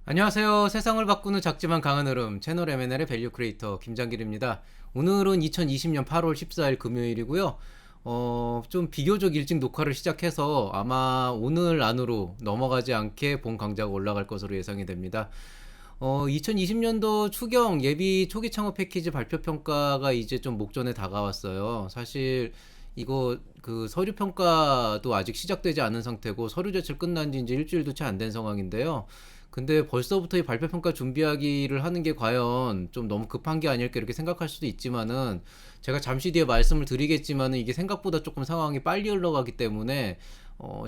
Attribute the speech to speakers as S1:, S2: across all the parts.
S1: 안녕하세요. 세상을 바꾸는 작지만 강한 흐름 채널 M&L의 밸류 크리에이터 김장길입니다. 오늘은 2020년 8월 14일 금요일이고요. 좀 비교적 일찍 녹화를 시작해서 아마 오늘 안으로 넘어가지 않게 본 강좌가 올라갈 것으로 예상이 됩니다. 2020년도 추경 예비 초기 창업 패키지 발표 평가가 이제 좀 목전에 다가왔어요. 사실 이거 그 서류 평가도 아직 시작되지 않은 상태고 서류 제출 끝난 지 이제 일주일도 채 안 된 상황인데요. 근데 벌써부터 이 발표 평가 준비하기를 하는 게 과연 좀 너무 급한 게 아닐까 이렇게 생각할 수도 있지만은 제가 잠시 뒤에 말씀을 드리겠지만은 이게 생각보다 조금 상황이 빨리 흘러가기 때문에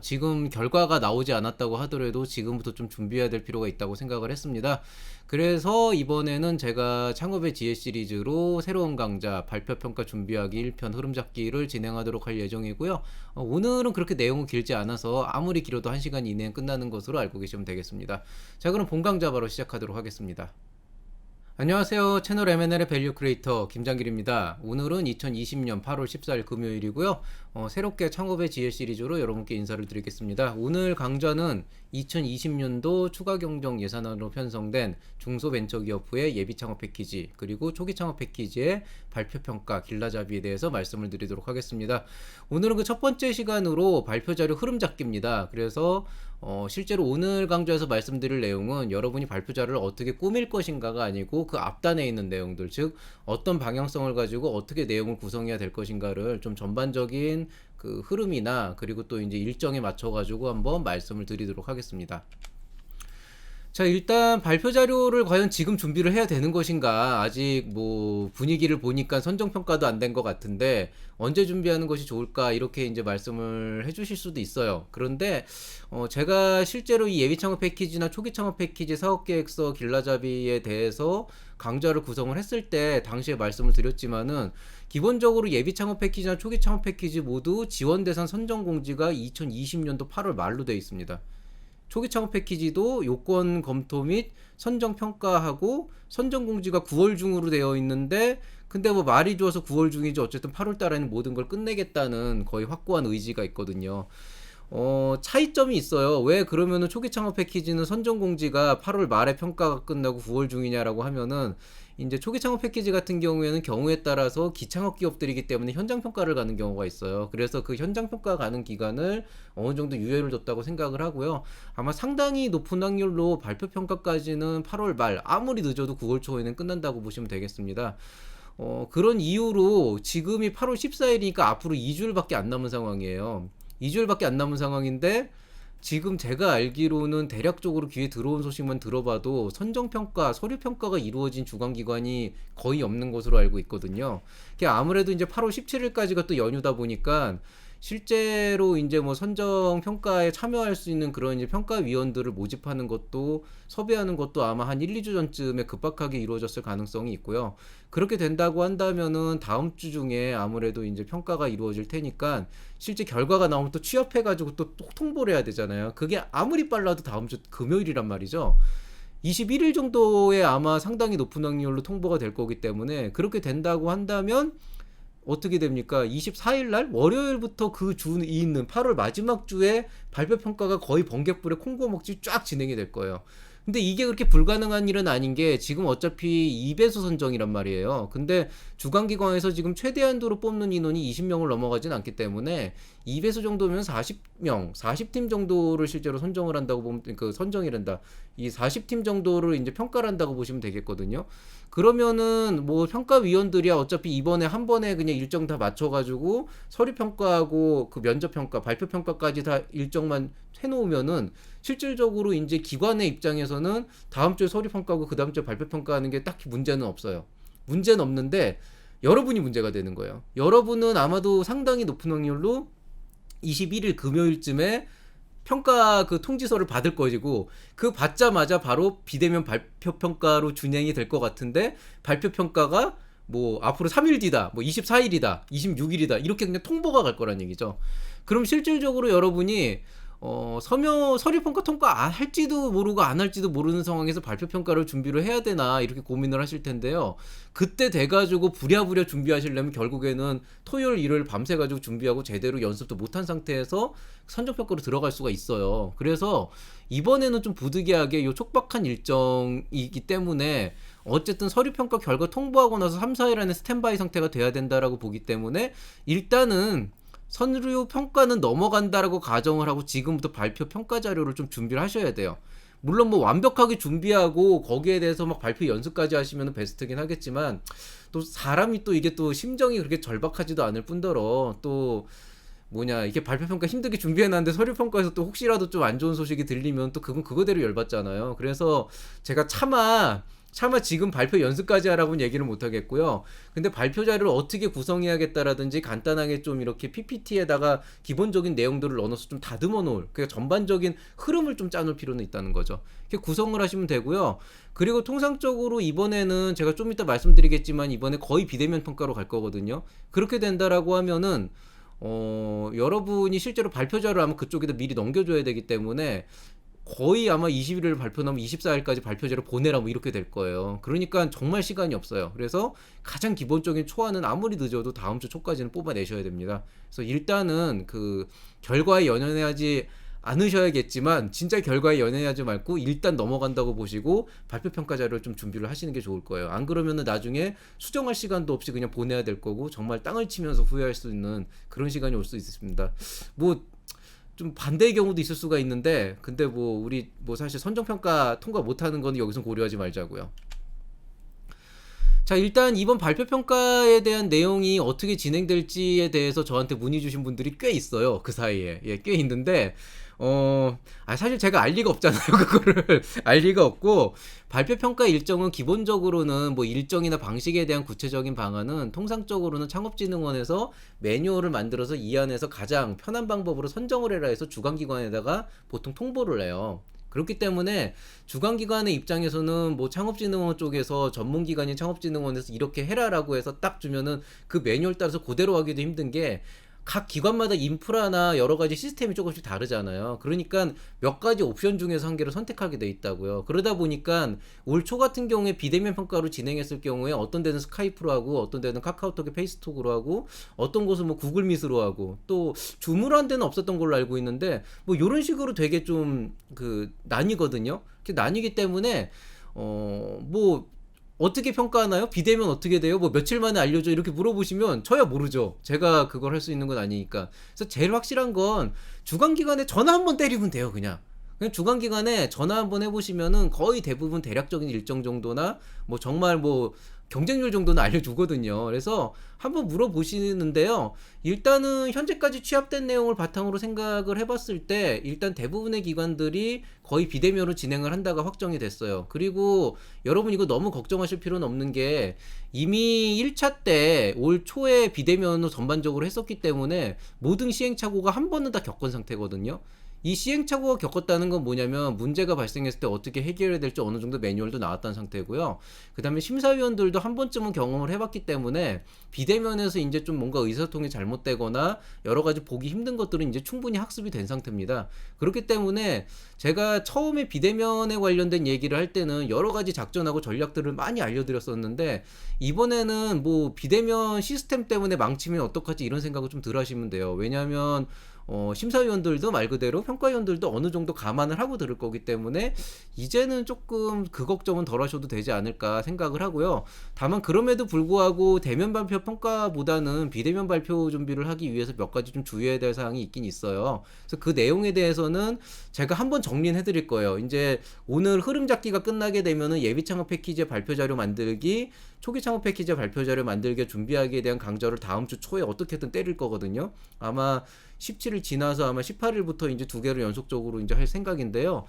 S1: 지금 결과가 나오지 않았다고 하더라도 지금부터 좀 준비해야 될 필요가 있다고 생각을 했습니다. 그래서 이번에는 제가 창업의 지혜 시리즈로 새로운 강좌 발표평가 준비하기 1편 흐름 잡기를 진행하도록 할 예정이고요. 오늘은 그렇게 내용은 길지 않아서 아무리 길어도 1시간 이내에 끝나는 것으로 알고 계시면 되겠습니다. 자, 그럼 본 강좌 바로 시작하도록 하겠습니다. 안녕하세요. 채널 M&L의 밸류 크리에이터 김장길입니다. 오늘은 2020년 8월 14일 금요일이고요. 새롭게 창업의 지혜 시리즈로 여러분께 인사를 드리겠습니다. 오늘 강좌는 2020년도 추가 경정 예산안으로 편성된 중소벤처기업부의 예비 창업 패키지 그리고 초기 창업 패키지의 발표평가 길라잡이에 대해서 말씀을 드리도록 하겠습니다. 오늘은 그 첫 번째 시간으로 발표자료 흐름 잡기입니다. 그래서 실제로 오늘 강좌에서 말씀드릴 내용은 여러분이 발표자를 어떻게 꾸밀 것인가가 아니고 그 앞단에 있는 내용들, 즉 어떤 방향성을 가지고 어떻게 내용을 구성해야 될 것인가를 좀 전반적인 그 흐름이나 그리고 또 이제 일정에 맞춰 가지고 한번 말씀을 드리도록 하겠습니다. 자, 일단 발표 자료를 과연 지금 준비를 해야 되는 것인가? 아직 뭐 분위기를 보니까 선정평가도 안 된 것 같은데 언제 준비하는 것이 좋을까? 이렇게 이제 말씀을 해주실 수도 있어요. 그런데 제가 실제로 이 예비 창업 패키지나 초기 창업 패키지 사업계획서 길라잡이에 대해서 강좌를 구성을 했을 때 당시에 말씀을 드렸지만은 기본적으로 예비 창업 패키지나 초기 창업 패키지 모두 지원 대상 선정 공지가 2020년도 8월 말로 되어 있습니다. 초기 창업 패키지도 요건 검토 및 선정 평가하고 선정 공지가 9월 중으로 되어 있는데 근데 뭐 말이 좋아서 9월 중이지 어쨌든 8월 달에는 모든 걸 끝내겠다는 거의 확고한 의지가 있거든요. 차이점이 있어요. 왜 그러면은 초기 창업 패키지는 선정 공지가 8월 말에 평가가 끝나고 9월 중이냐라고 하면은 이제 초기 창업 패키지 같은 경우에는 경우에 따라서 기창업 기업들이기 때문에 현장 평가를 가는 경우가 있어요. 그래서 그 현장 평가 가는 기간을 어느 정도 유예를 뒀다고 생각을 하고요. 아마 상당히 높은 확률로 발표 평가까지는 8월 말, 아무리 늦어도 9월 초에는 끝난다고 보시면 되겠습니다. 그런 이유로 지금이 8월 14일이니까 앞으로 2주일밖에 안 남은 상황이에요. 2주일밖에 안 남은 상황인데 지금 제가 알기로는 대략적으로 귀에 들어온 소식만 들어봐도 선정평가, 서류평가가 이루어진 주관기관이 거의 없는 것으로 알고 있거든요. 아무래도 이제 8월 17일까지가 또 연휴다 보니까 실제로 이제 뭐 선정 평가에 참여할 수 있는 그런 이제 평가위원들을 모집하는 것도 섭외하는 것도 아마 한 1, 2주 전쯤에 급박하게 이루어졌을 가능성이 있고요. 그렇게 된다고 한다면은 다음 주 중에 아무래도 이제 평가가 이루어질 테니까 실제 결과가 나오면 또 취업해가지고 또 통보를 해야 되잖아요. 그게 아무리 빨라도 다음 주 금요일이란 말이죠. 21일 정도에 아마 상당히 높은 확률로 통보가 될 거기 때문에 그렇게 된다고 한다면 어떻게 됩니까? 24일 날 월요일부터 그 주 있는 8월 마지막 주에 발표 평가가 거의 번개불에 콩고 먹지 쫙 진행이 될 거예요. 근데 이게 그렇게 불가능한 일은 아닌 게 지금 어차피 2배수 선정이란 말이에요. 근데 주관기관에서 지금 최대한도로 뽑는 인원이 20명을 넘어가진 않기 때문에 2배수 정도면 40명, 40팀 정도를 실제로 선정을 한다고 보면 그 선정이란다. 이 40팀 정도를 이제 평가를 한다고 보시면 되겠거든요. 그러면은 뭐 평가위원들이야 어차피 이번에 한 번에 그냥 일정 다 맞춰가지고 서류 평가하고 그 면접 평가, 발표 평가까지 다 일정만 해놓으면은 실질적으로 이제 기관의 입장에서는 다음 주에 서류 평가하고 그 다음 주에 발표 평가하는 게 딱히 문제는 없어요. 문제는 없는데 여러분이 문제가 되는 거예요. 여러분은 아마도 상당히 높은 확률로 21일 금요일쯤에 평가 그 통지서를 받을 것이고 그 받자마자 바로 비대면 발표 평가로 진행이 될 것 같은데 발표 평가가 뭐 앞으로 3일 뒤다, 뭐 24일이다, 26일이다 이렇게 그냥 통보가 갈 거란 얘기죠. 그럼 실질적으로 여러분이 서류평가 통과 할지도 모르고 안 할지도 모르는 상황에서 발표평가를 준비를 해야 되나 이렇게 고민을 하실 텐데요. 그때 돼가지고 부랴부랴 준비하시려면 결국에는 토요일, 일요일 밤새가지고 준비하고 제대로 연습도 못한 상태에서 선정평가로 들어갈 수가 있어요. 그래서 이번에는 좀 부득이하게 요 촉박한 일정이기 때문에 어쨌든 서류평가 결과 통보하고 나서 3, 4일 안에 스탠바이 상태가 돼야 된다라고 보기 때문에 일단은 서류 평가는 넘어간다라고 가정을 하고 지금부터 발표 평가 자료를 좀 준비를 하셔야 돼요. 물론 뭐 완벽하게 준비하고 거기에 대해서 막 발표 연습까지 하시면 베스트긴 하겠지만 또 사람이 또 이게 또 심정이 그렇게 절박하지도 않을 뿐더러 또 뭐냐 이게 발표 평가 힘들게 준비해놨는데 서류 평가에서 또 혹시라도 좀 안 좋은 소식이 들리면 또 그건 그거대로 열받잖아요. 그래서 제가 차마 지금 발표 연습까지 하라고는 얘기를 못 하겠고요. 근데 발표 자료를 어떻게 구성해야겠다라든지 간단하게 좀 이렇게 PPT에다가 기본적인 내용들을 넣어서 좀 다듬어 놓을, 그러니까 전반적인 흐름을 좀 짜놓을 필요는 있다는 거죠. 이렇게 구성을 하시면 되고요. 그리고 통상적으로 이번에는 제가 좀 이따 말씀드리겠지만 이번에 거의 비대면 평가로 갈 거거든요. 그렇게 된다라고 하면은 여러분이 실제로 발표 자료를 아마 그쪽에다 미리 넘겨줘야 되기 때문에 거의 아마 21일 발표 나면 24일까지 발표제를 보내라 뭐 이렇게 될 거예요. 그러니까 정말 시간이 없어요. 그래서 가장 기본적인 초안은 아무리 늦어도 다음 주 초까지는 뽑아내셔야 됩니다. 그래서 일단은 그 결과에 연연하지 않으셔야겠지만 진짜 결과에 연연하지 말고 일단 넘어간다고 보시고 발표 평가 자료를 좀 준비를 하시는 게 좋을 거예요. 안 그러면은 나중에 수정할 시간도 없이 그냥 보내야 될 거고 정말 땅을 치면서 후회할 수 있는 그런 시간이 올 수 있습니다. 뭐 좀 반대의 경우도 있을 수가 있는데 근데 뭐 우리 뭐 사실 선정평가 통과 못하는 건 여기서 고려하지 말자고요. 자, 일단 이번 발표평가에 대한 내용이 어떻게 진행될지에 대해서 저한테 문의 주신 분들이 꽤 있어요. 그 사이에. 예, 꽤 있는데, 사실 제가 알 리가 없잖아요. 그거를. 알 리가 없고, 발표평가 일정은 기본적으로는 뭐 일정이나 방식에 대한 구체적인 방안은 통상적으로는 창업진흥원에서 매뉴얼을 만들어서 이 안에서 가장 편한 방법으로 선정을 해라 해서 주관기관에다가 보통 통보를 해요. 그렇기 때문에 주관기관의 입장에서는 뭐 창업진흥원 쪽에서 전문기관인 창업진흥원에서 이렇게 해라라고 해서 딱 주면은 그 매뉴얼 따라서 그대로 하기도 힘든 게 각 기관마다 인프라나 여러 가지 시스템이 조금씩 다르잖아요. 그러니까 몇 가지 옵션 중에서 한 개를 선택하게 돼 있다고요. 그러다 보니까 올 초 같은 경우에 비대면 평가로 진행했을 경우에 어떤 데는 스카이프로 하고 어떤 데는 카카오톡에 페이스톡으로 하고 어떤 곳은 뭐 구글 미스로 하고 또 줌으로 한 데는 없었던 걸로 알고 있는데 뭐 이런 식으로 되게 좀 그 나뉘거든요. 나뉘기 때문에 뭐 어떻게 평가하나요? 비대면 어떻게 돼요? 뭐 며칠 만에 알려줘 이렇게 물어보시면 저야 모르죠. 제가 그걸 할 수 있는 건 아니니까. 그래서 제일 확실한 건 주관기관에 전화 한번 때리면 돼요. 그냥 주관기관에 전화 한번 해보시면은 거의 대부분 대략적인 일정 정도나 뭐 정말 뭐 경쟁률 정도는 알려주거든요. 그래서 한번 물어보시는데요. 일단은 현재까지 취합된 내용을 바탕으로 생각을 해봤을 때 일단 대부분의 기관들이 거의 비대면으로 진행을 한다가 확정이 됐어요. 그리고 여러분 이거 너무 걱정하실 필요는 없는 게 이미 1차 때 올 초에 비대면으로 전반적으로 했었기 때문에 모든 시행착오가 한 번은 다 겪은 상태거든요. 이 시행착오가 겪었다는 건 뭐냐면 문제가 발생했을 때 어떻게 해결해야 될지 어느 정도 매뉴얼도 나왔다는 상태고요. 그 다음에 심사위원들도 한 번쯤은 경험을 해봤기 때문에 비대면에서 이제 좀 뭔가 의사소통이 잘못되거나 여러 가지 보기 힘든 것들은 이제 충분히 학습이 된 상태입니다. 그렇기 때문에 제가 처음에 비대면에 관련된 얘기를 할 때는 여러 가지 작전하고 전략들을 많이 알려드렸었는데 이번에는 뭐 비대면 시스템 때문에 망치면 어떡하지 이런 생각을 좀 덜 하시면 돼요. 왜냐하면 심사위원들도 말 그대로 평가위원들도 어느 정도 감안을 하고 들을 거기 때문에 이제는 조금 그 걱정은 덜 하셔도 되지 않을까 생각을 하고요. 다만 그럼에도 불구하고 대면 발표 평가보다는 비대면 발표 준비를 하기 위해서 몇 가지 좀 주의해야 될 사항이 있긴 있어요. 그래서 그 내용에 대해서는 제가 한번 정리는 해드릴 거예요. 이제 오늘 흐름 잡기가 끝나게 되면은 예비 창업 패키지의 발표 자료 만들기, 초기 창업 패키지의 발표 자료 만들기 준비하기에 대한 강좌를 다음 주 초에 어떻게든 때릴 거거든요. 아마 17일 지나서 아마 18일부터 이제 두 개를 연속적으로 이제 할 생각인데요.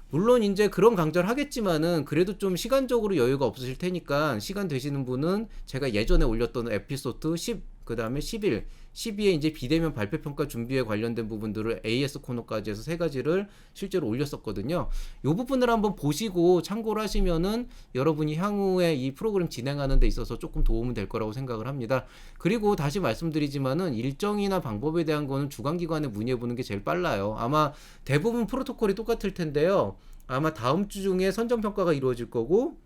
S1: 물론 이제 그런 강좌를 하겠지만은 그래도 좀 시간적으로 여유가 없으실 테니까 시간 되시는 분은 제가 예전에 올렸던 에피소드 10, 그 다음에 11 12에 이제 비대면 발표 평가 준비에 관련된 부분들을 AS 코너까지 해서 세 가지를 실제로 올렸었거든요. 이 부분을 한번 보시고 참고를 하시면은 여러분이 향후에 이 프로그램 진행하는 데 있어서 조금 도움이 될 거라고 생각을 합니다. 그리고 다시 말씀드리지만은 일정이나 방법에 대한 거는 주관기관에 문의해 보는 게 제일 빨라요. 아마 대부분 프로토콜이 똑같을 텐데요. 아마 다음 주 중에 선정평가가 이루어질 거고,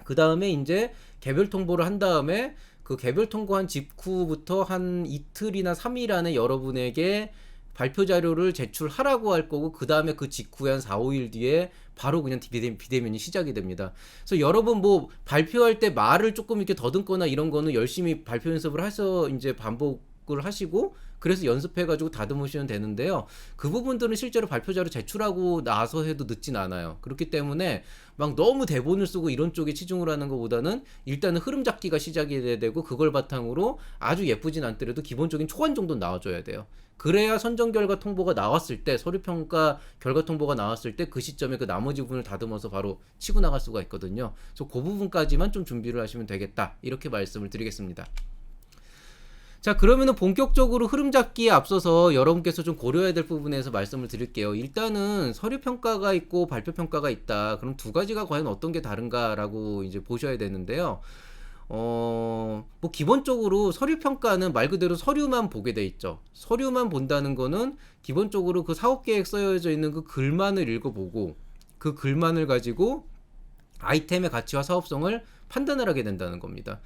S1: 그 다음에 이제 개별 통보를 한 다음에 그 개별 통보한 직후부터 한 이틀이나 3일 안에 여러분에게 발표 자료를 제출하라고 할 거고, 그 다음에 그 직후에 한 4, 5일 뒤에 바로 그냥 비대면이 시작이 됩니다. 그래서 여러분 뭐 발표할 때 말을 조금 이렇게 더듬거나 이런 거는 열심히 발표 연습을 해서 이제 반복을 하시고, 그래서 연습해가지고 다듬으시면 되는데요. 그 부분들은 실제로 발표 자료 제출하고 나서 해도 늦진 않아요. 그렇기 때문에 막 너무 대본을 쓰고 이런 쪽에 치중을 하는 것보다는 일단은 흐름 잡기가 시작이 돼야 되고, 그걸 바탕으로 아주 예쁘진 않더라도 기본적인 초안 정도는 나와줘야 돼요. 그래야 선정 결과 통보가 나왔을 때, 서류 평가 결과 통보가 나왔을 때 그 시점에 그 나머지 부분을 다듬어서 바로 치고 나갈 수가 있거든요. 그래서 그 부분까지만 좀 준비를 하시면 되겠다, 이렇게 말씀을 드리겠습니다. 자, 그러면은 본격적으로 흐름 잡기에 앞서서 여러분께서 좀 고려해야 될 부분에서 말씀을 드릴게요. 일단은 서류 평가가 있고 발표 평가가 있다. 그럼 두 가지가 과연 어떤 게 다른가라고 이제 보셔야 되는데요. 뭐 기본적으로 서류 평가는 말 그대로 서류만 보게 돼 있죠. 서류만 본다는 거는 기본적으로 그 사업 계획 써져 있는 그 글만을 읽어보고, 그 글만을 가지고 아이템의 가치와 사업성을 판단을 하게 된다는 겁니다.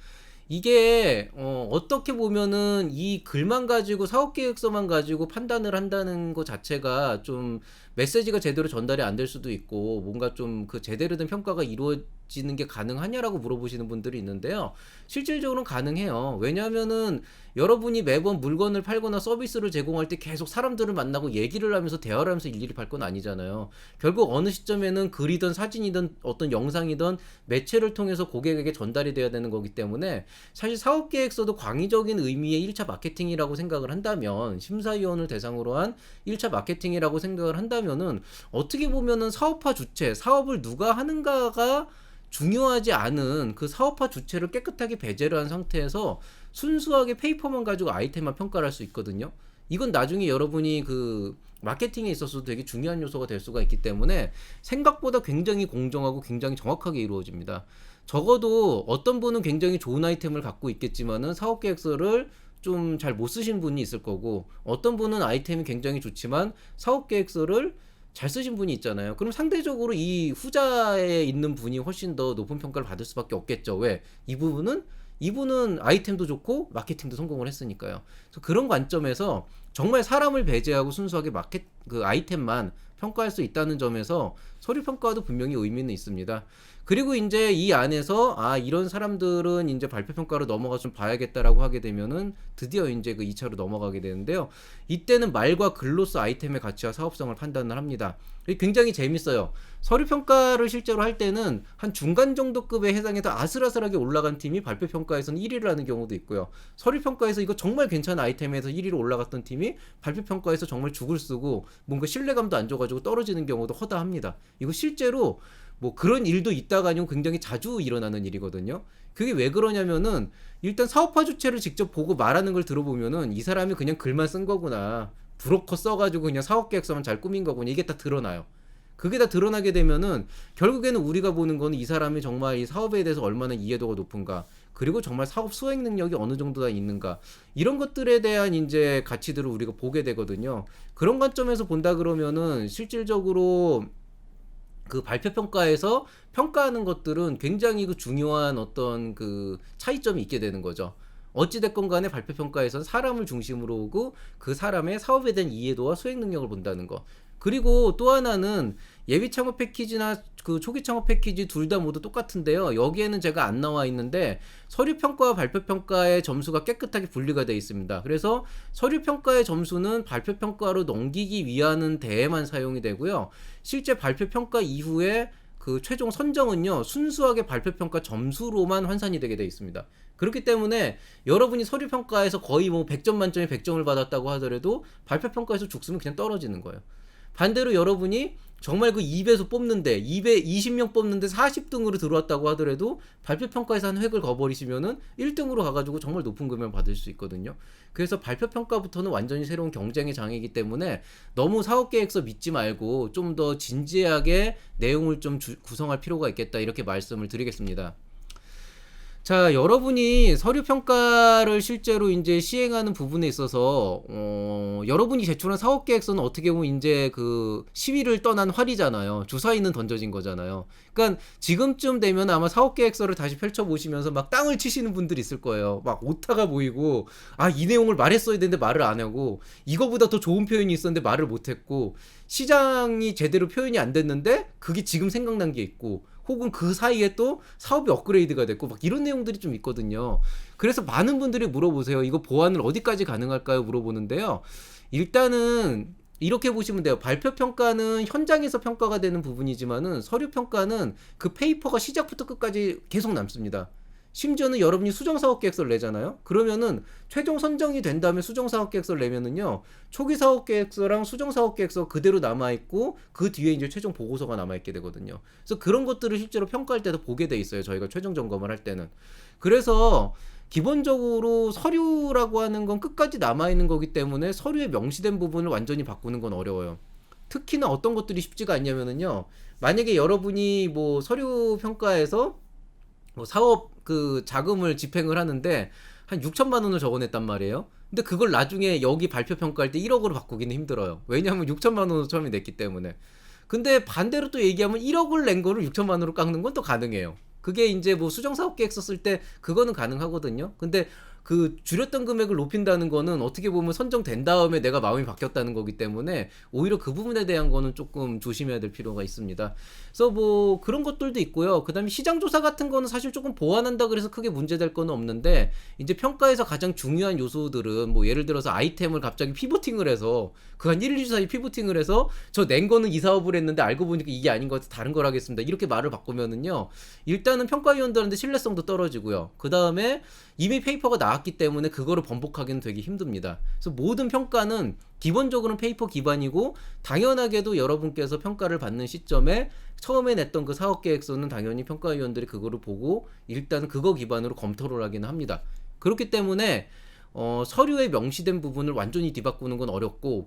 S1: 이게 어떻게 보면은 이 글만 가지고 사업계획서만 가지고 판단을 한다는 것 자체가 좀 메시지가 제대로 전달이 안 될 수도 있고, 뭔가 좀 그 제대로 된 평가가 이루어지는 게 가능하냐라고 물어보시는 분들이 있는데요. 실질적으로는 가능해요. 왜냐하면은 여러분이 매번 물건을 팔거나 서비스를 제공할 때 계속 사람들을 만나고 얘기를 하면서 대화를 하면서 일일이 팔 건 아니잖아요. 결국 어느 시점에는 글이든 사진이든 어떤 영상이든 매체를 통해서 고객에게 전달이 돼야 되는 거기 때문에, 사실 사업계획서도 광의적인 의미의 1차 마케팅이라고 생각을 한다면, 심사위원을 대상으로 한 1차 마케팅이라고 생각을 한다면은, 어떻게 보면은 사업화 주체, 사업을 누가 하는가가 중요하지 않은 그 사업화 주체를 깨끗하게 배제를 한 상태에서 순수하게 페이퍼만 가지고 아이템만 평가를 할 수 있거든요. 이건 나중에 여러분이 그 마케팅에 있어서도 되게 중요한 요소가 될 수가 있기 때문에 생각보다 굉장히 공정하고 굉장히 정확하게 이루어집니다. 적어도 어떤 분은 굉장히 좋은 아이템을 갖고 있겠지만은 사업계획서를 좀 잘 못 쓰신 분이 있을 거고, 어떤 분은 아이템이 굉장히 좋지만 사업계획서를 잘 쓰신 분이 있잖아요. 그럼 상대적으로 이 후자에 있는 분이 훨씬 더 높은 평가를 받을 수밖에 없겠죠. 왜? 이분은 아이템도 좋고 마케팅도 성공을 했으니까요. 그래서 그런 관점에서 정말 사람을 배제하고 순수하게 그 아이템만 평가할 수 있다는 점에서 서류 평가도 분명히 의미는 있습니다. 그리고 이제 이 안에서 이런 사람들은 이제 발표 평가로 넘어가 좀 봐야겠다라고 하게 되면은 드디어 이제 그 2차로 넘어가게 되는데요. 이때는 말과 글로써 아이템의 가치와 사업성을 판단을 합니다. 굉장히 재밌어요. 서류 평가를 실제로 할 때는 한 중간 정도 급에 해당해서 아슬아슬하게 올라간 팀이 발표 평가에서는 1위를 하는 경우도 있고요. 서류 평가에서 이거 정말 괜찮은 아이템에서 1위로 올라갔던 팀이 발표 평가에서 정말 죽을 쓰고 뭔가 신뢰감도 안 줘가지고 떨어지는 경우도 허다합니다. 이거 실제로 뭐 그런 일도 있다가 아니고 굉장히 자주 일어나는 일이거든요. 그게 왜 그러냐면은, 일단 사업화 주체를 직접 보고 말하는 걸 들어보면은 이 사람이 그냥 글만 쓴 거구나, 브로커 써가지고 그냥 사업계획서만 잘 꾸민 거구나, 이게 다 드러나요. 그게 다 드러나게 되면은 결국에는 우리가 보는 거는 이 사람이 정말 이 사업에 대해서 얼마나 이해도가 높은가, 그리고 정말 사업 수행 능력이 어느 정도 다 있는가, 이런 것들에 대한 이제 가치들을 우리가 보게 되거든요. 그런 관점에서 본다 그러면은 실질적으로 그 발표 평가에서 평가하는 것들은 굉장히 그 중요한 어떤 그 차이점이 있게 되는 거죠. 어찌됐건 간에 발표 평가에서는 사람을 중심으로 오고 그 사람의 사업에 대한 이해도와 수행 능력을 본다는 거. 그리고 또 하나는 예비 창업 패키지나 그 초기 창업 패키지 둘 다 모두 똑같은데요. 여기에는 제가 안 나와 있는데 서류 평가와 발표 평가의 점수가 깨끗하게 분리가 되어 있습니다. 그래서 서류 평가의 점수는 발표 평가로 넘기기 위한 데에만 사용이 되고요. 실제 발표 평가 이후에 그 최종 선정은요, 순수하게 발표 평가 점수로만 환산이 되게 되어 있습니다. 그렇기 때문에 여러분이 서류 평가에서 거의 뭐 100점 만점에 100점을 받았다고 하더라도 발표 평가에서 죽으면 그냥 떨어지는 거예요. 반대로 여러분이 정말 그 2배수 뽑는데 220명 뽑는데 40등으로 들어왔다고 하더라도 발표평가에서 한 획을 거버리시면은 1등으로 가가지고 정말 높은 금액을 받을 수 있거든요. 그래서 발표평가부터는 완전히 새로운 경쟁의 장이기 때문에 너무 사업계획서 믿지 말고 좀 더 진지하게 내용을 좀 구성할 필요가 있겠다, 이렇게 말씀을 드리겠습니다. 자, 여러분이 서류 평가를 실제로 이제 시행하는 부분에 있어서 여러분이 제출한 사업 계획서는 어떻게 보면 이제 그 시위를 떠난 활이잖아요. 주사위는 던져진 거잖아요. 그러니까 지금쯤 되면 아마 사업 계획서를 다시 펼쳐 보시면서 막 땅을 치시는 분들이 있을 거예요. 막 오타가 보이고, 아, 이 내용을 말했어야 되는데 말을 안 하고, 이거보다 더 좋은 표현이 있었는데 말을 못 했고, 시장이 제대로 표현이 안 됐는데 그게 지금 생각난 게 있고, 혹은 그 사이에 또 사업이 업그레이드가 됐고 막 이런 내용들이 좀 있거든요. 그래서 많은 분들이 물어보세요. 이거 보완을 어디까지 가능할까요? 물어보는데요. 일단은 이렇게 보시면 돼요. 발표 평가는 현장에서 평가가 되는 부분이지만은 서류 평가는 그 페이퍼가 시작부터 끝까지 계속 남습니다. 심지어는 여러분이 수정사업계획서를 내잖아요. 그러면은 최종 선정이 된 다음에 수정사업계획서를 내면은요, 초기사업계획서랑 수정사업계획서 그대로 남아있고 그 뒤에 이제 최종 보고서가 남아있게 되거든요. 그래서 그런 것들을 실제로 평가할 때도 보게 돼 있어요. 저희가 최종 점검을 할 때는. 그래서 기본적으로 서류라고 하는 건 끝까지 남아있는 거기 때문에 서류에 명시된 부분을 완전히 바꾸는 건 어려워요. 특히나 어떤 것들이 쉽지가 않냐면은요, 만약에 여러분이 뭐 서류 평가에서 뭐 사업 그 자금을 집행을 하는데 한 6천만 원을 적어냈단 말이에요. 근데 그걸 나중에 여기 발표 평가할 때 1억으로 바꾸기는 힘들어요. 왜냐하면 6천만 원으로 처음에 냈기 때문에. 근데 반대로 또 얘기하면 1억을 낸 거를 6천만 원으로 깎는 건 또 가능해요. 그게 이제 뭐 수정사업 계획 썼을 때 그거는 가능하거든요. 근데 그 줄였던 금액을 높인다는 거는 어떻게 보면 선정된 다음에 내가 마음이 바뀌었다는 거기 때문에 오히려 그 부분에 대한 거는 조금 조심해야 될 필요가 있습니다. 그래서 뭐 그런 것들도 있고요. 그다음에 시장조사 같은 거는 사실 조금 보완한다 그래서 크게 문제될 거는 없는데, 이제 평가에서 가장 중요한 요소들은 뭐 예를 들어서 아이템을 갑자기 피보팅을 해서 그 한 1, 2주 사이 피보팅을 해서 저 낸 거는 이 사업을 했는데 알고 보니까 이게 아닌 것 같아 다른 걸 하겠습니다, 이렇게 말을 바꾸면은요, 일단은 평가위원들한테 신뢰성도 떨어지고요. 그 다음에 이미 페이퍼가 나왔기 때문에 그거를 번복하기는 되게 힘듭니다. 그래서 모든 평가는 기본적으로는 페이퍼 기반이고, 당연하게도 여러분께서 평가를 받는 시점에 처음에 냈던 그 사업계획서는 당연히 평가위원들이 그거를 보고 일단은 그거 기반으로 검토를 하기는 합니다. 그렇기 때문에 서류에 명시된 부분을 완전히 뒤바꾸는 건 어렵고,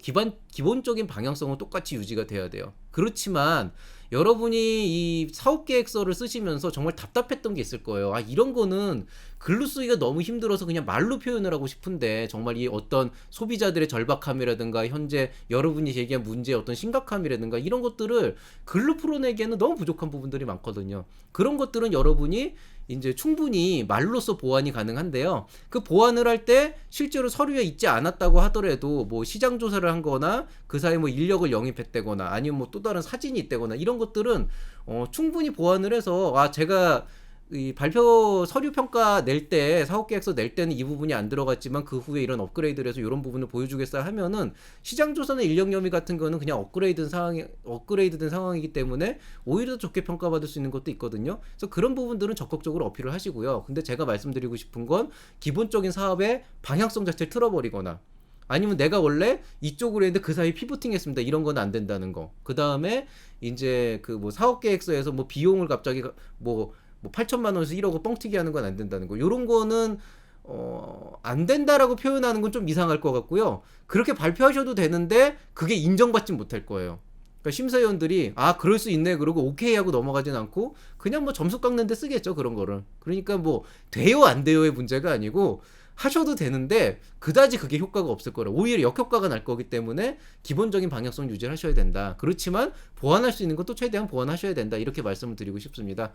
S1: 기본적인 방향성은 똑같이 유지가 돼야 돼요. 그렇지만 여러분이 이 사업계획서를 쓰시면서 정말 답답했던 게 있을 거예요. 아, 이런 거는 글로 쓰기가 너무 힘들어서 그냥 말로 표현을 하고 싶은데, 정말 이 어떤 소비자들의 절박함이라든가 현재 여러분이 제기한 문제의 어떤 심각함이라든가 이런 것들을 글로 풀어내기에는 너무 부족한 부분들이 많거든요. 그런 것들은 여러분이 이제 충분히 말로써 보완이 가능한데요. 그 보완을 할 때 실제로 서류에 있지 않았다고 하더라도 뭐 시장 조사를 한 거나 그 사이에 뭐 인력을 영입했다거나 아니면 뭐 또 다른 사진이 있다거나 이런 것들은 충분히 보완을 해서, 아, 제가 이 발표 서류 평가 낼 때 사업계획서 낼 때는 이 부분이 안 들어갔지만 그 후에 이런 업그레이드를 해서 이런 부분을 보여주겠어 하면은 시장조사나 인력영입 같은 거는 그냥 업그레이드된 상황이기 때문에 오히려 좋게 평가받을 수 있는 것도 있거든요. 그래서 그런 부분들은 적극적으로 어필을 하시고요. 근데 제가 말씀드리고 싶은 건 기본적인 사업의 방향성 자체를 틀어버리거나 아니면 내가 원래 이쪽으로 했는데 그 사이 피보팅 했습니다, 이런 건 안 된다는 거. 그 다음에 이제 그 뭐 사업계획서에서 뭐 비용을 갑자기 뭐 8천만 원에서 1억을 뻥튀기 하는 건 안 된다는 거. 요런 거는 안 된다라고 표현하는 건 좀 이상할 것 같고요. 그렇게 발표하셔도 되는데 그게 인정받진 못할 거예요. 그러니까 심사위원들이 아, 그럴 수 있네 그러고 오케이 하고 넘어가진 않고 그냥 뭐 점수 깎는데 쓰겠죠, 그런 거를. 그러니까 뭐 돼요 안 돼요의 문제가 아니고 하셔도 되는데 그다지 그게 효과가 없을 거라, 오히려 역효과가 날 거기 때문에 기본적인 방향성 유지를 하셔야 된다. 그렇지만 보완할 수 있는 것도 최대한 보완하셔야 된다, 이렇게 말씀을 드리고 싶습니다.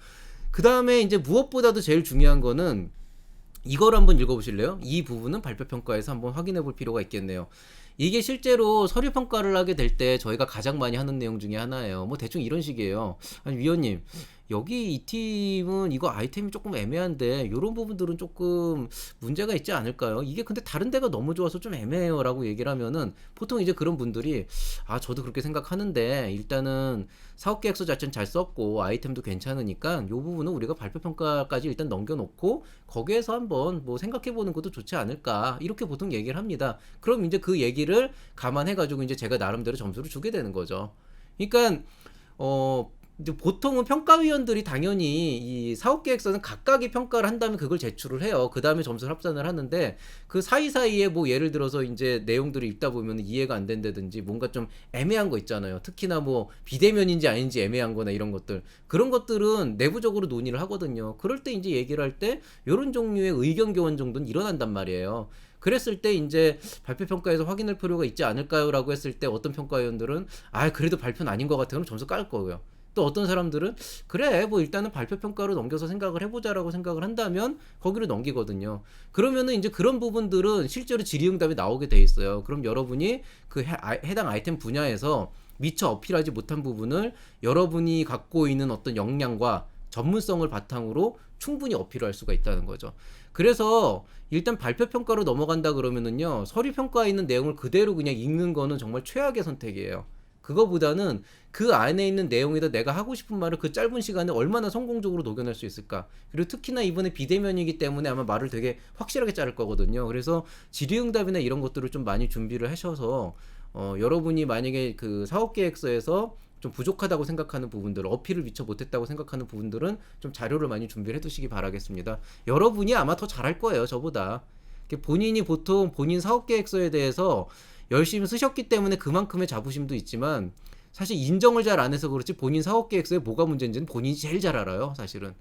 S1: 그 다음에 이제 무엇보다도 제일 중요한 거는 이걸 한번 읽어보실래요? 이 부분은 발표평가에서 한번 확인해 볼 필요가 있겠네요. 이게 실제로 서류 평가를 하게 될 때 저희가 가장 많이 하는 내용 중에 하나예요. 뭐 대충 이런 식이에요. 아니, 위원님, 여기 이 팀은 이거 아이템이 조금 애매한데 이런 부분들은 조금 문제가 있지 않을까요? 이게 근데 다른 데가 너무 좋아서 좀 애매해요 라고 얘기를 하면은 보통 이제 그런 분들이 아, 저도 그렇게 생각하는데 일단은 사업계획서 자체는 잘 썼고 아이템도 괜찮으니까 이 부분은 우리가 발표평가까지 일단 넘겨놓고 거기에서 한번 뭐 생각해보는 것도 좋지 않을까, 이렇게 보통 얘기를 합니다. 그럼 이제 그 얘기를 얘기를 감안해가지고 이제 제가 나름대로 점수를 주게 되는 거죠. 그러니까 이제 보통은 평가위원들이 당연히 이 사업계획서는 각각의 평가를 한 다음에 그걸 제출을 해요. 그 다음에 점수를 합산을 하는데 그 사이사이에 뭐 예를 들어서 이제 내용들을 읽다 보면 이해가 안 된다든지 뭔가 좀 애매한 거 있잖아요. 특히나 뭐 비대면인지 아닌지 애매한 거나 이런 것들. 그런 것들은 내부적으로 논의를 하거든요. 그럴 때 이제 얘기를 할 때 이런 종류의 의견 교환 정도는 일어난단 말이에요. 그랬을 때 이제 발표 평가에서 확인할 필요가 있지 않을까요라고 했을 때 어떤 평가위원들은 그래도 발표는 아닌 것 같아 그럼 점수 깔 거고요. 또 어떤 사람들은 그래 뭐 일단은 발표 평가로 넘겨서 생각을 해보자라고 생각을 한다면 거기로 넘기거든요. 그러면은 이제 그런 부분들은 실제로 질의응답이 나오게 돼 있어요. 그럼 여러분이 그 해당 아이템 분야에서 미처 어필하지 못한 부분을 여러분이 갖고 있는 어떤 역량과 전문성을 바탕으로 충분히 어필할 수가 있다는 거죠. 그래서 일단 발표 평가로 넘어간다 그러면은요, 서류 평가에 있는 내용을 그대로 그냥 읽는 거는 정말 최악의 선택이에요. 그거보다는 그 안에 있는 내용에다 내가 하고 싶은 말을 그 짧은 시간에 얼마나 성공적으로 녹여낼 수 있을까. 그리고 특히나 이번에 비대면이기 때문에 아마 말을 되게 확실하게 자를 거거든요. 그래서 질의응답이나 이런 것들을 좀 많이 준비를 하셔서 여러분이 만약에 그 사업계획서에서 좀 부족하다고 생각하는 부분들, 어필을 미처 못했다고 생각하는 부분들은 좀 자료를 많이 준비를 해두시기 바라겠습니다. 여러분이 아마 더 잘할 거예요, 저보다. 본인이 보통 본인 사업계획서에 대해서 열심히 쓰셨기 때문에 그만큼의 자부심도 있지만 사실 인정을 잘 안 해서 그렇지 본인 사업계획서에 뭐가 문제인지는 본인이 제일 잘 알아요, 사실은.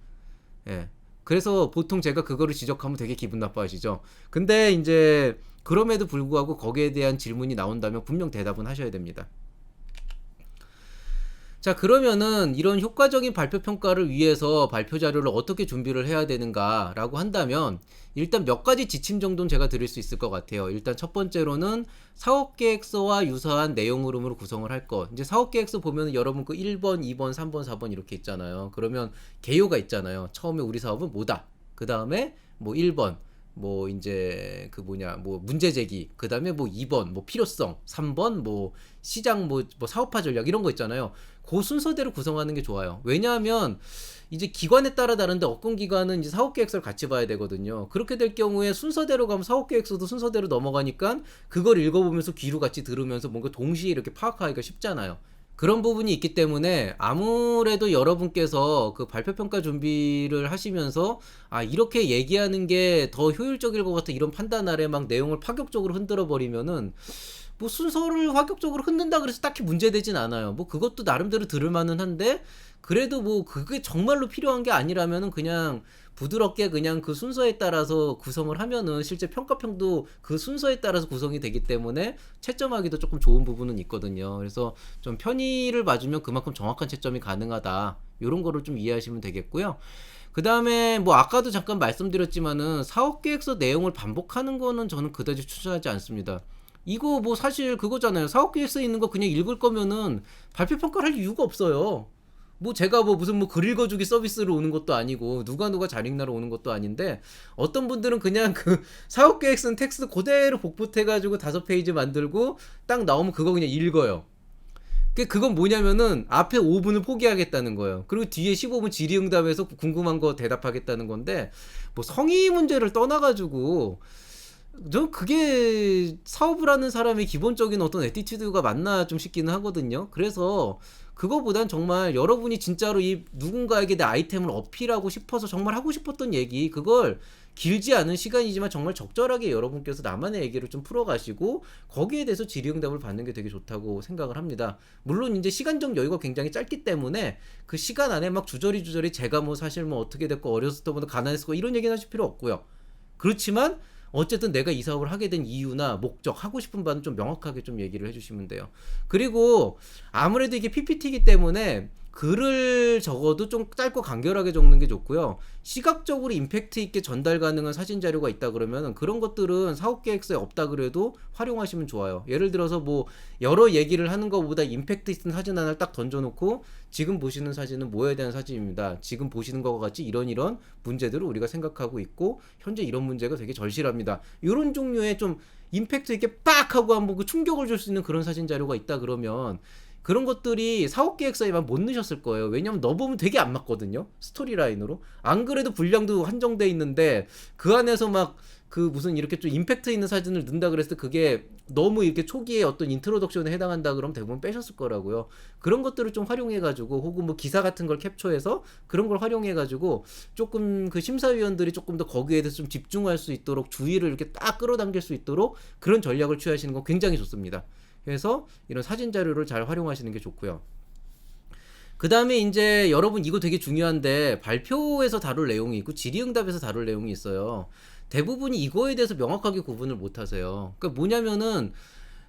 S1: 예. 그래서 보통 제가 그거를 지적하면 되게 기분 나빠하시죠. 근데 이제 그럼에도 불구하고 거기에 대한 질문이 나온다면 분명 대답은 하셔야 됩니다. 자, 그러면은 이런 효과적인 발표 평가를 위해서 발표 자료를 어떻게 준비를 해야 되는가라고 한다면 일단 몇 가지 지침 정도는 제가 드릴 수 있을 것 같아요. 일단 첫 번째로는 사업계획서와 유사한 내용 흐름으로 구성을 할 것. 이제 사업계획서 보면은 여러분 그 1번, 2번, 3번, 4번 이렇게 있잖아요. 그러면 개요가 있잖아요. 처음에 우리 사업은 뭐다. 그 다음에 뭐 1번. 뭐 이제 그 뭐냐 뭐 문제 제기, 그 다음에 뭐 2번 뭐 필요성, 3번 뭐 시장 뭐 사업화 전략 이런 거 있잖아요. 그 순서대로 구성하는 게 좋아요. 왜냐하면 이제 기관에 따라 다른데 어떤 기관은 이제 사업계획서를 같이 봐야 되거든요. 그렇게 될 경우에 순서대로 가면 사업계획서도 순서대로 넘어가니까 그걸 읽어보면서 귀로 같이 들으면서 뭔가 동시에 이렇게 파악하기가 쉽잖아요. 그런 부분이 있기 때문에 아무래도 여러분께서 그 발표평가 준비를 하시면서 이렇게 얘기하는 게 더 효율적일 것 같아 이런 판단 아래 막 내용을 파격적으로 흔들어 버리면은 뭐 순서를 파격적으로 흔든다 그래서 딱히 문제되진 않아요. 뭐 그것도 나름대로 들을 만은 한데 그래도 뭐 그게 정말로 필요한 게 아니라면은 그냥 부드럽게 그냥 그 순서에 따라서 구성을 하면은 실제 평가평도 그 순서에 따라서 구성이 되기 때문에 채점하기도 조금 좋은 부분은 있거든요. 그래서 좀 편의를 봐주면 그만큼 정확한 채점이 가능하다. 이런 거를 좀 이해하시면 되겠고요. 그 다음에 뭐 아까도 잠깐 말씀드렸지만은 사업계획서 내용을 반복하는 거는 저는 그다지 추천하지 않습니다. 이거 뭐 사실 그거잖아요. 사업계획서에 있는 거 그냥 읽을 거면은 발표평가를 할 이유가 없어요. 뭐 제가 뭐 무슨 뭐 글 읽어주기 서비스로 오는 것도 아니고 누가 잘 읽나로 오는 것도 아닌데 어떤 분들은 그냥 그 사업계획 쓴 텍스트 그대로 복붙해가지고 5페이지 만들고 딱 나오면 그거 그냥 읽어요. 그건 뭐냐면은 앞에 5분을 포기하겠다는 거예요. 그리고 뒤에 15분 질의응답에서 궁금한 거 대답하겠다는 건데 뭐 성의 문제를 떠나가지고 저 그게 사업을 하는 사람의 기본적인 어떤 애티튜드가 맞나 좀 싶기는 하거든요. 그래서 그거보단 정말 여러분이 진짜로 이 누군가에게 내 아이템을 어필하고 싶어서 정말 하고 싶었던 얘기, 그걸 길지 않은 시간이지만 정말 적절하게 여러분께서 나만의 얘기를 좀 풀어가시고 거기에 대해서 질의응답을 받는 게 되게 좋다고 생각을 합니다. 물론 이제 시간적 여유가 굉장히 짧기 때문에 그 시간 안에 막 주저리 제가 뭐 사실 뭐 어떻게 됐고 어렸을 때보다 가난했고 이런 얘기는 하실 필요 없고요. 그렇지만 어쨌든 내가 이 사업을 하게 된 이유나 목적, 하고 싶은 바는 좀 명확하게 좀 얘기를 해주시면 돼요. 그리고 아무래도 이게 PPT이기 때문에 글을 적어도 좀 짧고 간결하게 적는 게 좋고요. 시각적으로 임팩트 있게 전달 가능한 사진 자료가 있다 그러면 그런 것들은 사업계획서에 없다 그래도 활용하시면 좋아요. 예를 들어서 뭐 여러 얘기를 하는 것보다 임팩트 있는 사진 하나를 딱 던져놓고 지금 보시는 사진은 뭐에 대한 사진입니다. 지금 보시는 것과 같이 이런 문제들을 우리가 생각하고 있고 현재 이런 문제가 되게 절실합니다. 이런 종류의 좀 임팩트 있게 빡 하고 한번 그 충격을 줄 수 있는 그런 사진 자료가 있다 그러면 그런 것들이 사업 계획서에만 못 넣으셨을 거예요. 왜냐면 넣어보면 되게 안 맞거든요. 스토리라인으로. 안 그래도 분량도 한정돼 있는데 그 안에서 막 그 무슨 이렇게 좀 임팩트 있는 사진을 넣는다 그랬을 때 그게 너무 이렇게 초기에 어떤 인트로덕션에 해당한다 그러면 대부분 빼셨을 거라고요. 그런 것들을 좀 활용해가지고 혹은 뭐 기사 같은 걸 캡처해서 그런 걸 활용해가지고 조금 그 심사위원들이 조금 더 거기에 대해서 좀 집중할 수 있도록 주의를 이렇게 딱 끌어당길 수 있도록 그런 전략을 취하시는 건 굉장히 좋습니다. 그래서 이런 사진 자료를 잘 활용하시는 게 좋고요. 그 다음에 이제 여러분 이거 되게 중요한데 발표에서 다룰 내용이 있고 질의응답에서 다룰 내용이 있어요. 대부분이 이거에 대해서 명확하게 구분을 못 하세요. 그러니까 뭐냐면은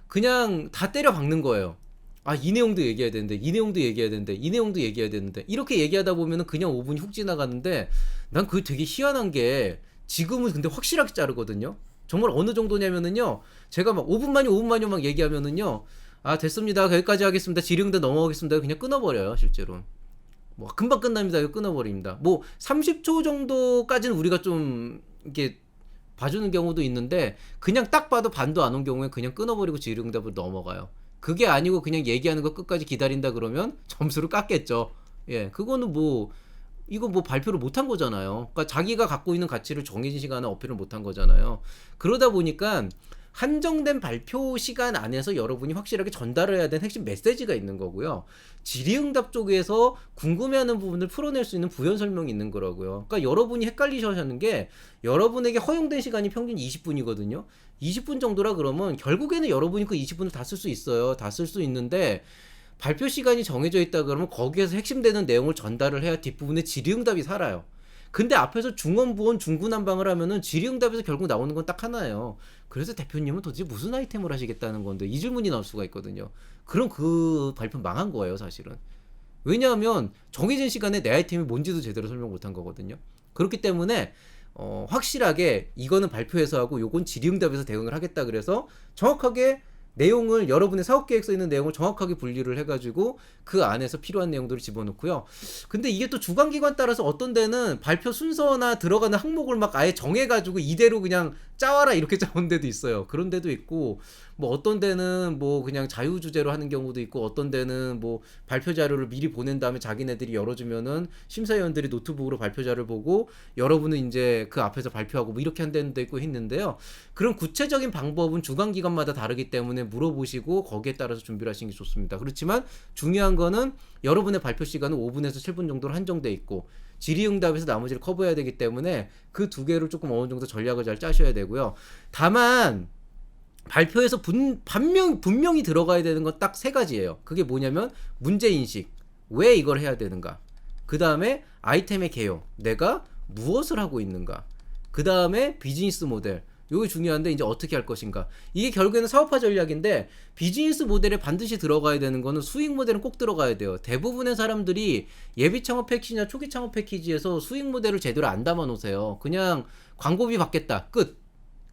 S1: 그냥 다 때려 박는 거예요. 아, 이 내용도 얘기해야 되는데, 이 내용도 얘기해야 되는데, 이 내용도 얘기해야 되는데, 이렇게 얘기하다 보면은 그냥 5분이 훅 지나가는데, 난 그게 되게 희한한 게, 지금은 근데 확실하게 자르거든요? 정말 어느 정도냐면은요, 제가 막 5분만요, 5분만요 막 얘기하면은요, 아, 됐습니다. 거기까지 하겠습니다. 질의응답 넘어가겠습니다. 그냥 끊어버려요, 실제로. 뭐, 금방 끝납니다. 이거 끊어버립니다. 뭐, 30초 정도까지는 우리가 좀, 이게, 봐주는 경우도 있는데 그냥 딱 봐도 반도 안 온 경우에 그냥 끊어버리고 질의응답으로 넘어가요. 그게 아니고 그냥 얘기하는 거 끝까지 기다린다 그러면 점수를 깎겠죠. 예, 그거는 뭐 이거 뭐 발표를 못한 거잖아요. 그러니까 자기가 갖고 있는 가치를 정해진 시간에 어필을 못한 거잖아요. 그러다 보니까 한정된 발표 시간 안에서 여러분이 확실하게 전달을 해야 되는 핵심 메시지가 있는 거고요. 질의응답 쪽에서 궁금해하는 부분을 풀어낼 수 있는 부연 설명이 있는 거라고요. 그러니까 여러분이 헷갈리셔하는 게 여러분에게 허용된 시간이 평균 20분이거든요. 20분 정도라 그러면 결국에는 여러분이 그 20분을 다 쓸 수 있어요. 다 쓸 수 있는데 발표 시간이 정해져 있다 그러면 거기에서 핵심되는 내용을 전달을 해야 뒷부분에 질의응답이 살아요. 근데 앞에서 중언부언 중구난방을 하면은 질의응답에서 결국 나오는 건 딱 하나예요. 그래서 대표님은 도대체 무슨 아이템을 하시겠다는 건데 이 질문이 나올 수가 있거든요. 그럼 그 발표 망한 거예요, 사실은. 왜냐하면 정해진 시간에 내 아이템이 뭔지도 제대로 설명 못한 거거든요. 그렇기 때문에 확실하게 이거는 발표에서 하고 요건 질의응답에서 대응을 하겠다 그래서 정확하게 내용을 여러분의 사업계획서에 있는 내용을 정확하게 분리를 해가지고 그 안에서 필요한 내용들을 집어넣고요. 근데 이게 또 주관기관 따라서 어떤 데는 발표 순서나 들어가는 항목을 막 아예 정해가지고 이대로 그냥 짜와라 이렇게 짜온 데도 있어요. 그런 데도 있고 뭐 어떤 데는 뭐 그냥 자유주제로 하는 경우도 있고 어떤 데는 뭐 발표 자료를 미리 보낸 다음에 자기네들이 열어주면은 심사위원들이 노트북으로 발표 자료를 보고 여러분은 이제 그 앞에서 발표하고 뭐 이렇게 한다는 데도 있고 했는데요. 그런 구체적인 방법은 주관기관마다 다르기 때문에 물어보시고 거기에 따라서 준비를 하시는 게 좋습니다. 그렇지만 중요한 거는 여러분의 발표 시간은 5분에서 7분 정도로 한정돼 있고 질의응답에서 나머지를 커버해야 되기 때문에 그 두 개를 조금 어느 정도 전략을 잘 짜셔야 되고요. 다만 발표에서 분명히 들어가야 되는 건 딱 세 가지예요. 그게 뭐냐면 문제인식, 왜 이걸 해야 되는가, 그 다음에 아이템의 개요, 내가 무엇을 하고 있는가, 그 다음에 비즈니스 모델, 이게 중요한데 이제 어떻게 할 것인가. 이게 결국에는 사업화 전략인데 비즈니스 모델에 반드시 들어가야 되는 거는 수익 모델은 꼭 들어가야 돼요. 대부분의 사람들이 예비 창업 패키지나 초기 창업 패키지에서 수익 모델을 제대로 안 담아 놓으세요. 그냥 광고비 받겠다, 끝.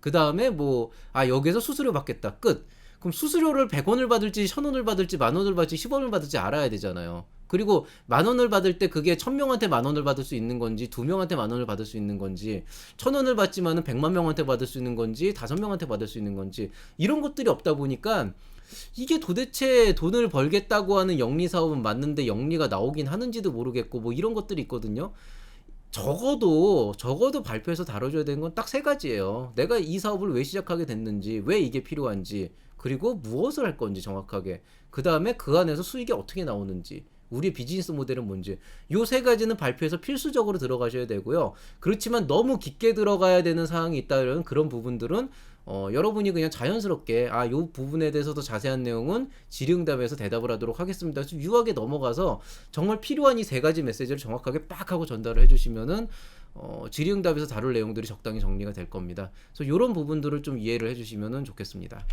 S1: 그 다음에 뭐 여기에서 수수료 받겠다, 끝. 그럼 수수료를 100원을 받을지 1000원을 받을지 만원을 받을지 10원을 받을지 알아야 되잖아요. 그리고 만원을 받을 때 그게 1000명한테 만원을 받을 수 있는 건지 2명한테 만원을 받을 수 있는 건지 1000원을 받지만은 100만 명한테 받을 수 있는 건지 5명한테 받을 수 있는 건지 이런 것들이 없다 보니까 이게 도대체 돈을 벌겠다고 하는 영리 사업은 맞는데 영리가 나오긴 하는지도 모르겠고 뭐 이런 것들이 있거든요. 적어도 발표에서 다뤄줘야 되는 건 딱 세 가지예요. 내가 이 사업을 왜 시작하게 됐는지, 왜 이게 필요한지, 그리고 무엇을 할 건지 정확하게. 그 다음에 그 안에서 수익이 어떻게 나오는지, 우리의 비즈니스 모델은 뭔지. 요 세 가지는 발표에서 필수적으로 들어가셔야 되고요. 그렇지만 너무 깊게 들어가야 되는 사항이 있다는 그런 부분들은 여러분이 그냥 자연스럽게 요 부분에 대해서도 자세한 내용은 질의응답에서 대답을 하도록 하겠습니다. 유하게 넘어가서 정말 필요한 이 세 가지 메시지를 정확하게 빡 하고 전달을 해주시면은 질의응답에서 다룰 내용들이 적당히 정리가 될 겁니다. 그래서 이런 부분들을 좀 이해를 해주시면은 좋겠습니다.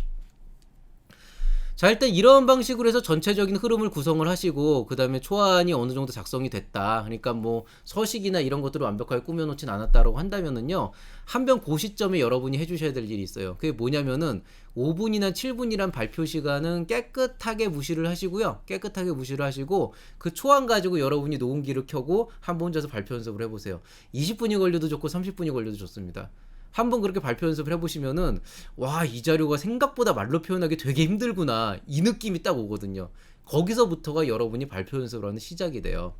S1: 자, 일단 이런 방식으로 해서 전체적인 흐름을 구성을 하시고 그 다음에 초안이 어느 정도 작성이 됐다, 그러니까 뭐 서식이나 이런 것들을 완벽하게 꾸며놓진 않았다라고 한다면은요, 한편 그 시점에 여러분이 해주셔야 될 일이 있어요. 그게 뭐냐면은 5분이나 7분이란 발표 시간은 깨끗하게 무시를 하시고요. 깨끗하게 무시를 하시고 그 초안 가지고 여러분이 녹음기를 켜고 한번 혼자서 발표 연습을 해보세요. 20분이 걸려도 좋고 30분이 걸려도 좋습니다. 한번 그렇게 발표 연습을 해보시면은 와, 이 자료가 생각보다 말로 표현하기 되게 힘들구나, 이 느낌이 딱 오거든요. 거기서부터가 여러분이 발표 연습을 하는 시작이 돼요.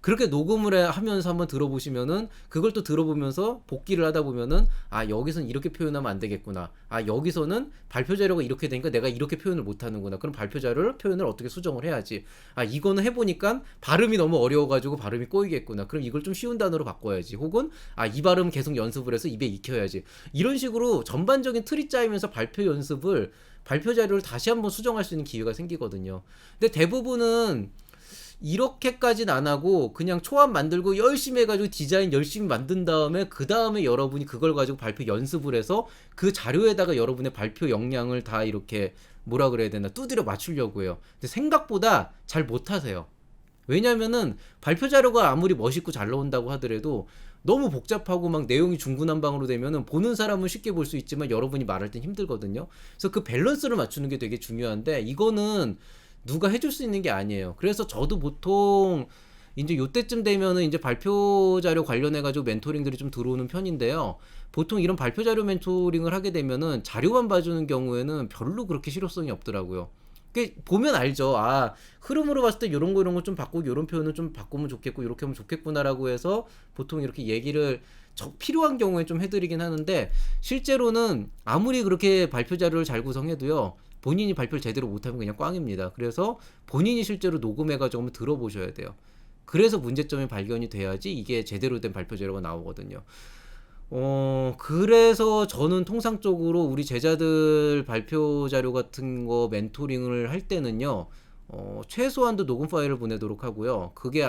S1: 그렇게 녹음을 하면서 한번 들어보시면은 그걸 또 들어보면서 복기를 하다 보면은 아, 여기서는 이렇게 표현하면 안 되겠구나, 아, 여기서는 발표 자료가 이렇게 되니까 내가 이렇게 표현을 못 하는구나, 그럼 발표 자료를 표현을 어떻게 수정을 해야지, 아, 이거는 해보니까 발음이 너무 어려워가지고 발음이 꼬이겠구나, 그럼 이걸 좀 쉬운 단어로 바꿔야지, 혹은 아, 이 발음 계속 연습을 해서 입에 익혀야지, 이런 식으로 전반적인 틀이 짜이면서 발표 자료를 다시 한번 수정할 수 있는 기회가 생기거든요. 근데 대부분은 이렇게까지는 안 하고 그냥 초안 만들고 열심히 해가지고 디자인 열심히 만든 다음에 그 다음에 여러분이 그걸 가지고 발표 연습을 해서 그 자료에다가 여러분의 발표 역량을 다 이렇게 뭐라 그래야 되나 두드려 맞추려고 해요. 근데 생각보다 잘 못하세요. 왜냐면은 발표 자료가 아무리 멋있고 잘 나온다고 하더라도 너무 복잡하고 막 내용이 중구난방으로 되면은 보는 사람은 쉽게 볼 수 있지만 여러분이 말할 땐 힘들거든요. 그래서 그 밸런스를 맞추는 게 되게 중요한데 이거는 누가 해줄 수 있는 게 아니에요. 그래서 저도 보통 이제 요때쯤 되면은 이제 발표 자료 관련해 가지고 멘토링들이 좀 들어오는 편인데요. 보통 이런 발표 자료 멘토링을 하게 되면은 자료만 봐주는 경우에는 별로 그렇게 실효성이 없더라고요. 보면 알죠. 아, 흐름으로 봤을 때 이런 거 좀 바꾸고 이런 표현은 좀 바꾸면 좋겠고 이렇게 하면 좋겠구나라고 해서 보통 이렇게 얘기를 필요한 경우에 좀 해드리긴 하는데, 실제로는 아무리 그렇게 발표 자료를 잘 구성해도요, 본인이 발표를 제대로 못하면 그냥 꽝입니다. 그래서 본인이 실제로 녹음해가지고 한번 들어보셔야 돼요. 그래서 문제점이 발견이 돼야지 이게 제대로 된 발표 자료가 나오거든요. 그래서 저는 통상적으로 우리 제자들 발표 자료 같은 거 멘토링을 할 때는요, 최소한도 녹음 파일을 보내도록 하고요. 그게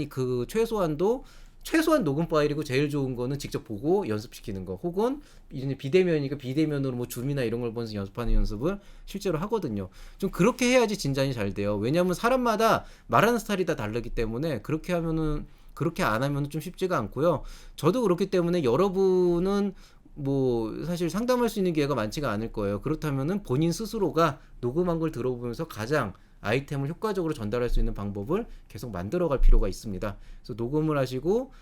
S1: 그 최소한 녹음 파일이고 제일 좋은 거는 직접 보고 연습시키는 거, 혹은 이제 비대면이니까 비대면으로 뭐 줌이나 이런 걸 보면서 연습하는 연습을 실제로 하거든요. 좀 그렇게 해야지 진전이 잘 돼요. 왜냐하면 사람마다 말하는 스타일이 다 다르기 때문에 그렇게 안 하면 좀 쉽지가 않고요. 저도 그렇기 때문에 여러분은 뭐 사실 상담할 수 있는 기회가 많지가 않을 거예요. 그렇다면은 본인 스스로가 녹음한 걸 들어보면서 가장 아이템을 효과적으로 전달할 수 있는 방법을 계속 만들어갈 필요가 있습니다. 그래서 녹음을 하시고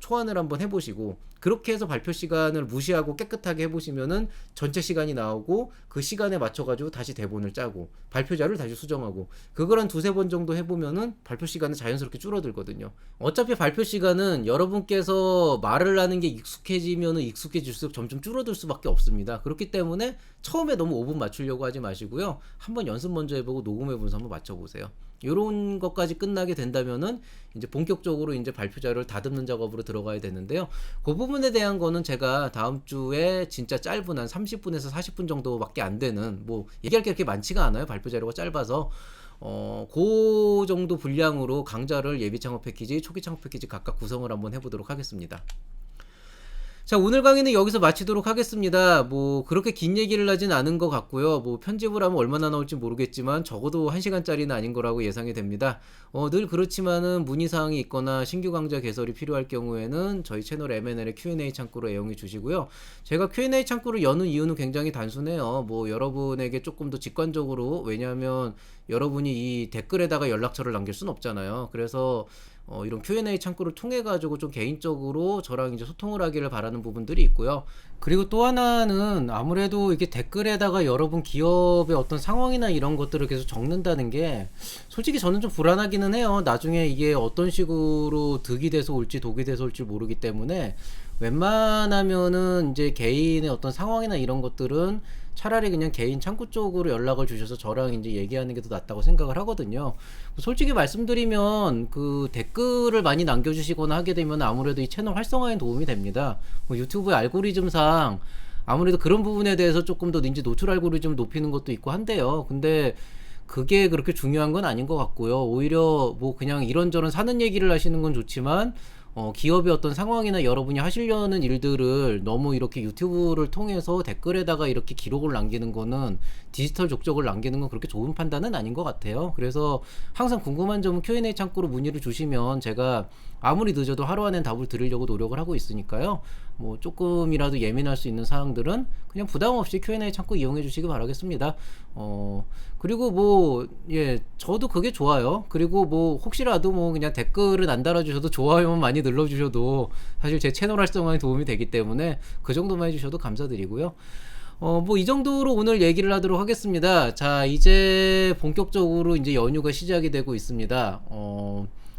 S1: 초안을 한번 해보시고, 그렇게 해서 발표 시간을 무시하고 깨끗하게 해보시면은 전체 시간이 나오고 그 시간에 맞춰가지고 다시 대본을 짜고 발표 자료를 다시 수정하고, 그걸 한 두세 번 정도 해보면은 발표 시간은 자연스럽게 줄어들거든요. 어차피 발표 시간은 여러분께서 말을 하는 게 익숙해지면은 익숙해질수록 점점 줄어들 수밖에 없습니다. 그렇기 때문에 처음에 너무 5분 맞추려고 하지 마시고요, 한번 연습 먼저 해보고 녹음해보면서 한번 맞춰보세요. 이런 것까지 끝나게 된다면은 이제 본격적으로 이제 발표 자료를 다듬는 작업으로 들어가야 되는데요. 그 부분에 대한 거는 제가 다음 주에 진짜 짧은 한 30분에서 40분 정도밖에 안 되는, 뭐 얘기할 게 그렇게 많지가 않아요. 발표 자료가 짧아서. 그 정도 분량으로 강좌를 예비 창업 패키지, 초기 창업 패키지 각각 구성을 한번 해보도록 하겠습니다. 자, 오늘 강의는 여기서 마치도록 하겠습니다. 뭐 그렇게 긴 얘기를 하진 않은 것 같고요. 뭐 편집을 하면 얼마나 나올지 모르겠지만 적어도 1시간짜리는 아닌 거라고 예상이 됩니다. 늘 그렇지만은 문의사항이 있거나 신규 강좌 개설이 필요할 경우에는 저희 채널 M&L의 Q&A 창구로 애용해 주시고요. 제가 Q&A 창구를 여는 이유는 굉장히 단순해요. 뭐 여러분에게 조금 더 직관적으로, 왜냐하면 여러분이 이 댓글에다가 연락처를 남길 순 없잖아요. 그래서 이런 Q&A 창구를 통해 가지고 좀 개인적으로 저랑 이제 소통을 하기를 바라는 부분들이 있고요. 그리고 또 하나는 아무래도 이게 댓글에다가 여러분 기업의 어떤 상황이나 이런 것들을 계속 적는다는 게 솔직히 저는 좀 불안하기는 해요. 나중에 이게 어떤 식으로 득이 돼서 올지 독이 돼서 올지 모르기 때문에 웬만하면은 이제 개인의 어떤 상황이나 이런 것들은 차라리 그냥 개인 창구 쪽으로 연락을 주셔서 저랑 이제 얘기하는 게 더 낫다고 생각을 하거든요. 솔직히 말씀드리면 그 댓글을 많이 남겨주시거나 하게 되면 아무래도 이 채널 활성화에 도움이 됩니다. 뭐 유튜브의 알고리즘상 아무래도 그런 부분에 대해서 조금 더 이제 노출 알고리즘 높이는 것도 있고 한데요. 근데 그게 그렇게 중요한 건 아닌 것 같고요. 오히려 뭐 그냥 이런저런 사는 얘기를 하시는 건 좋지만 기업의 어떤 상황이나 여러분이 하시려는 일들을 너무 이렇게 유튜브를 통해서 댓글에다가 이렇게 기록을 남기는 거는, 디지털 족적을 남기는 건 그렇게 좋은 판단은 아닌 것 같아요. 그래서 항상 궁금한 점은 Q&A 창구로 문의를 주시면 제가 아무리 늦어도 하루 안엔 답을 드리려고 노력을 하고 있으니까요. 뭐 조금이라도 예민할 수 있는 사항들은 그냥 부담 없이 Q&A 창구 이용해 주시기 바라겠습니다. 그리고 뭐, 예, 저도 그게 좋아요. 그리고 뭐, 혹시라도 뭐, 그냥 댓글은 안 달아주셔도 좋아요만 많이 눌러주셔도 사실 제 채널 활성화에 도움이 되기 때문에 그 정도만 해주셔도 감사드리고요. 뭐 이 정도로 오늘 얘기를 하도록 하겠습니다. 자, 이제 본격적으로 이제 연휴가 시작이 되고 있습니다.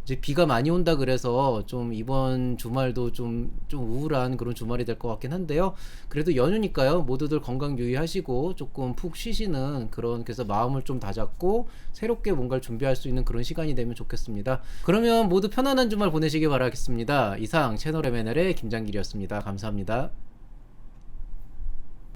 S1: 이제 비가 많이 온다 그래서 좀 이번 주말도 좀 우울한 그런 주말이 될 것 같긴 한데요. 그래도 연휴니까요. 모두들 건강 유의하시고 조금 푹 쉬시는 그런, 그래서 마음을 좀 다잡고 새롭게 뭔가를 준비할 수 있는 그런 시간이 되면 좋겠습니다. 그러면 모두 편안한 주말 보내시기 바라겠습니다. 이상 채널 M&A의 김장길이었습니다. 감사합니다.